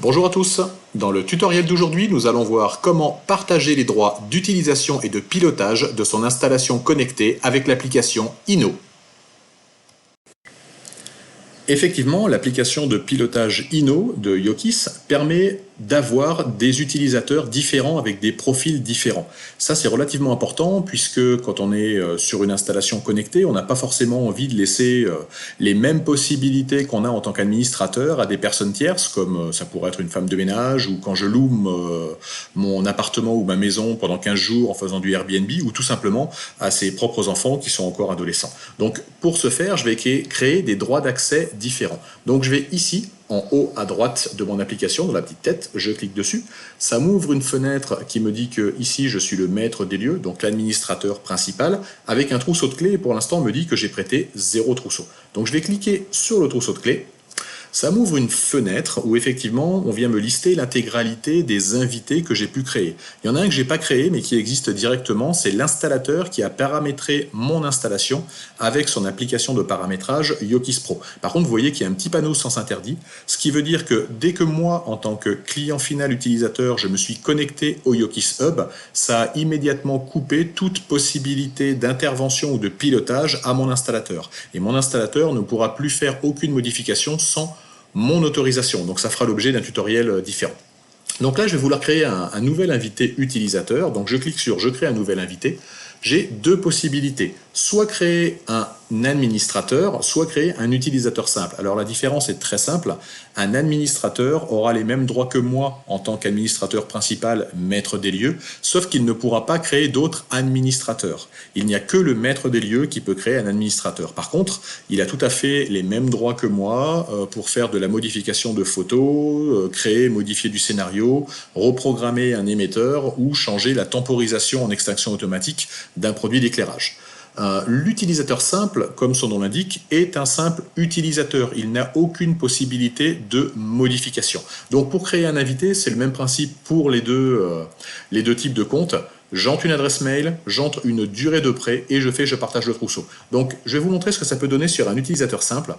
Bonjour à tous, dans le tutoriel d'aujourd'hui nous allons voir comment partager les droits d'utilisation et de pilotage de son installation connectée avec l'application Inno. Effectivement, l'application de pilotage Inno de Yokis permet d'avoir des utilisateurs différents avec des profils différents. Ça, c'est relativement important puisque quand on est sur une installation connectée, on n'a pas forcément envie de laisser les mêmes possibilités qu'on a en tant qu'administrateur à des personnes tierces, comme ça pourrait être une femme de ménage ou quand je loue mon appartement ou ma maison pendant 15 jours en faisant du Airbnb ou tout simplement à ses propres enfants qui sont encore adolescents. Donc, pour ce faire, je vais créer des droits d'accès différents. Donc, je vais ici en haut à droite de mon application, dans la petite tête, je clique dessus. Ça m'ouvre une fenêtre qui me dit que ici je suis le maître des lieux, donc l'administrateur principal, avec un trousseau de clés, et pour l'instant on me dit que j'ai prêté 0 trousseau. Donc je vais cliquer sur le trousseau de clés. Ça m'ouvre une fenêtre où effectivement on vient me lister l'intégralité des invités que j'ai pu créer. Il y en a un que j'ai pas créé mais qui existe directement, c'est l'installateur qui a paramétré mon installation avec son application de paramétrage Yokis Pro. Par contre vous voyez qu'il y a un petit panneau sens interdit, ce qui veut dire que dès que moi en tant que client final utilisateur je me suis connecté au Yokis Hub, ça a immédiatement coupé toute possibilité d'intervention ou de pilotage à mon installateur. Et mon installateur ne pourra plus faire aucune modification sans mon autorisation. Donc ça fera l'objet d'un tutoriel différent. Donc là, je vais vouloir créer un nouvel invité utilisateur. Donc je clique sur « Je crée un nouvel invité ». J'ai deux possibilités, soit créer un administrateur, soit créer un utilisateur simple. Alors la différence est très simple, un administrateur aura les mêmes droits que moi en tant qu'administrateur principal, maître des lieux, sauf qu'il ne pourra pas créer d'autres administrateurs. Il n'y a que le maître des lieux qui peut créer un administrateur. Par contre, il a tout à fait les mêmes droits que moi pour faire de la modification de photos, créer, modifier du scénario, reprogrammer un émetteur ou changer la temporisation en extinction automatique d'un produit d'éclairage. L'utilisateur simple, comme son nom l'indique, est un simple utilisateur. Il n'a aucune possibilité de modification. Donc pour créer un invité, c'est le même principe pour les deux types de comptes. J'entre une adresse mail, j'entre une durée de prêt et je partage le trousseau. Donc je vais vous montrer ce que ça peut donner sur un utilisateur simple.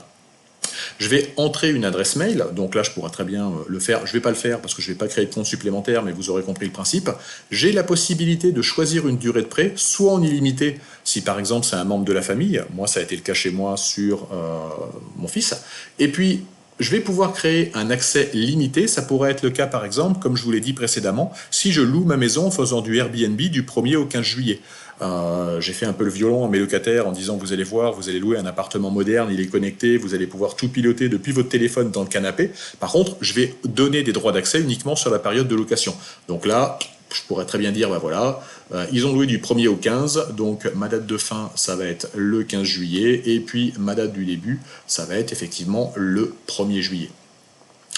Je vais entrer une adresse mail, donc là je pourrais très bien le faire, je ne vais pas le faire parce que je ne vais pas créer de compte supplémentaire, mais vous aurez compris le principe. J'ai la possibilité de choisir une durée de prêt, soit en illimité, si par exemple c'est un membre de la famille, moi ça a été le cas chez moi sur mon fils, et puis je vais pouvoir créer un accès limité, ça pourrait être le cas par exemple, comme je vous l'ai dit précédemment, si je loue ma maison en faisant du Airbnb du 1er au 15 juillet. J'ai fait un peu le violon à mes locataires en disant vous allez voir, vous allez louer un appartement moderne, il est connecté, vous allez pouvoir tout piloter depuis votre téléphone dans le canapé. Par contre, je vais donner des droits d'accès uniquement sur la période de location. Donc là, je pourrais très bien dire, ben voilà, ils ont loué du 1er au 15, donc ma date de fin, ça va être le 15 juillet, et puis ma date du début, ça va être effectivement le 1er juillet.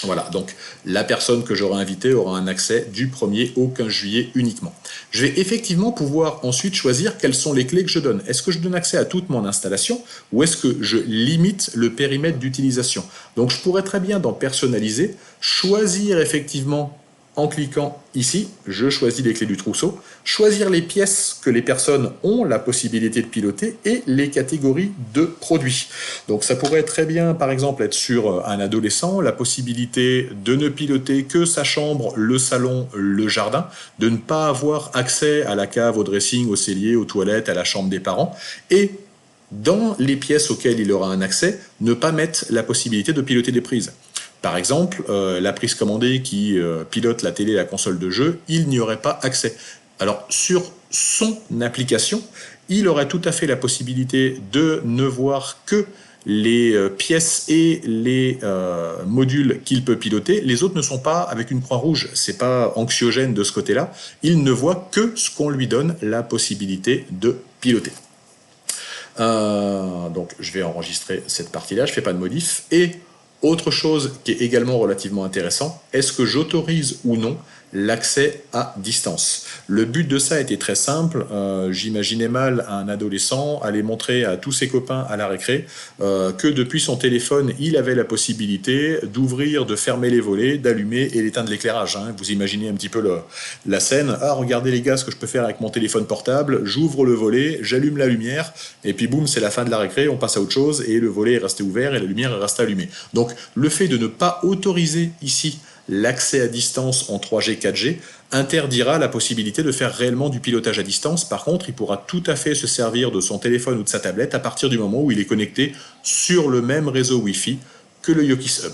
Voilà, donc la personne que j'aurai invitée aura un accès du 1er au 15 juillet uniquement. Je vais effectivement pouvoir ensuite choisir quelles sont les clés que je donne. Est-ce que je donne accès à toute mon installation ou est-ce que je limite le périmètre d'utilisation? Donc je pourrais très bien dans personnaliser, choisir effectivement en cliquant ici, je choisis les clés du trousseau, choisir les pièces que les personnes ont la possibilité de piloter et les catégories de produits. Donc ça pourrait très bien par exemple être sur un adolescent, la possibilité de ne piloter que sa chambre, le salon, le jardin, de ne pas avoir accès à la cave, au dressing, au cellier, aux toilettes, à la chambre des parents, et dans les pièces auxquelles il aura un accès, ne pas mettre la possibilité de piloter des prises. Par exemple, la prise commandée qui pilote la télé et la console de jeu, il n'y aurait pas accès. Alors, sur son application, il aurait tout à fait la possibilité de ne voir que les pièces et les modules qu'il peut piloter. Les autres ne sont pas avec une croix rouge, c'est pas anxiogène de ce côté-là. Il ne voit que ce qu'on lui donne la possibilité de piloter. Donc, je vais enregistrer cette partie-là, je ne fais pas de modif. Et autre chose qui est également relativement intéressant, est-ce que j'autorise ou non l'accès à distance? Le but de ça était très simple. J'imaginais mal un adolescent aller montrer à tous ses copains à la récré que depuis son téléphone, il avait la possibilité d'ouvrir, de fermer les volets, d'allumer et d'éteindre l'éclairage. Hein. Vous imaginez un petit peu la scène. Ah, regardez les gars ce que je peux faire avec mon téléphone portable. J'ouvre le volet, j'allume la lumière et puis boum, c'est la fin de la récré, on passe à autre chose et le volet est resté ouvert et la lumière est restée allumée. Donc le fait de ne pas autoriser ici l'accès à distance en 3G, 4G interdira la possibilité de faire réellement du pilotage à distance. Par contre, il pourra tout à fait se servir de son téléphone ou de sa tablette à partir du moment où il est connecté sur le même réseau Wi-Fi que le Yokis Hub.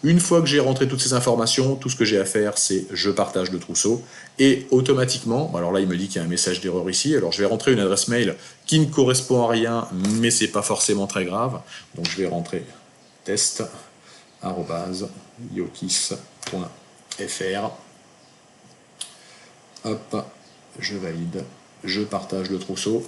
Une fois que j'ai rentré toutes ces informations, tout ce que j'ai à faire, c'est je partage le trousseau et automatiquement, alors là il me dit qu'il y a un message d'erreur ici, alors je vais rentrer une adresse mail qui ne correspond à rien, mais c'est pas forcément très grave, donc je vais rentrer test@yokis.fr. Hop, je valide, je partage le trousseau.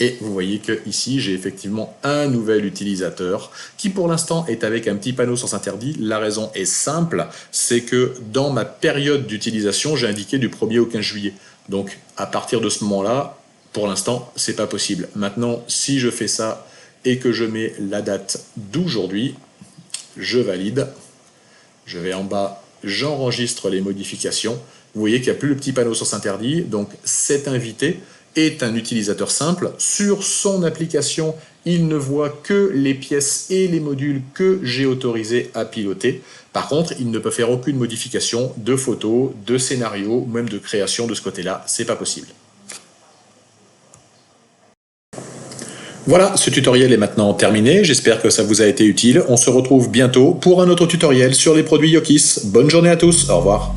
Et vous voyez que ici j'ai effectivement un nouvel utilisateur qui pour l'instant est avec un petit panneau sens interdit. La raison est simple, c'est que dans ma période d'utilisation, j'ai indiqué du 1er au 15 juillet. Donc à partir de ce moment-là, pour l'instant, c'est pas possible. Maintenant, si je fais ça et que je mets la date d'aujourd'hui, je valide. Je vais en bas, j'enregistre les modifications. Vous voyez qu'il n'y a plus le petit panneau sens interdit, donc cet invité est un utilisateur simple. Sur son application, il ne voit que les pièces et les modules que j'ai autorisé à piloter. Par contre, il ne peut faire aucune modification de photos, de scénario, même de création de ce côté-là. C'est pas possible. Voilà, ce tutoriel est maintenant terminé. J'espère que ça vous a été utile. On se retrouve bientôt pour un autre tutoriel sur les produits Yokis. Bonne journée à tous. Au revoir.